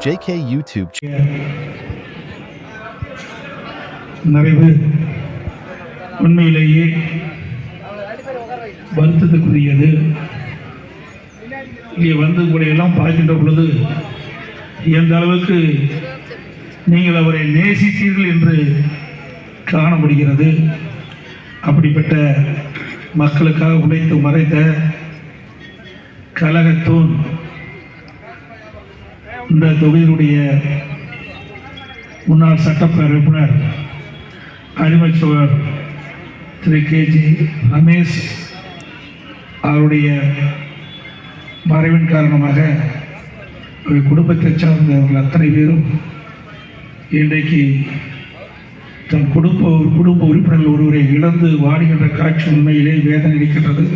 JK YouTube நிறைவு உண்மையிலேயே வருத்தத்துக்குரியது. இங்கே வந்து கூடையெல்லாம் பார்க்கின்ற பொழுது எந்த அளவுக்கு நீங்கள் அவரை நேசித்தீர்கள் என்று காண முடிகிறது. அப்படிப்பட்ட மக்களுக்காக உழைத்து மறைந்த கழகத்தூண் இந்த தொகுதியினுடைய முன்னாள் சட்டப்பேரவை உறுப்பினர் அடிமைச்சோழர் திரு கேஜி ரமேஷ் அவருடைய மறைவின் காரணமாக குடும்பத்தை சார்ந்தவர்கள் அத்தனை பேரும் இன்றைக்கு தன் குடும்ப உறுப்பினர்கள் ஒருவரை இழந்து வாடுகின்ற காட்சி உண்மையிலே வேதனை அளிக்கின்றது.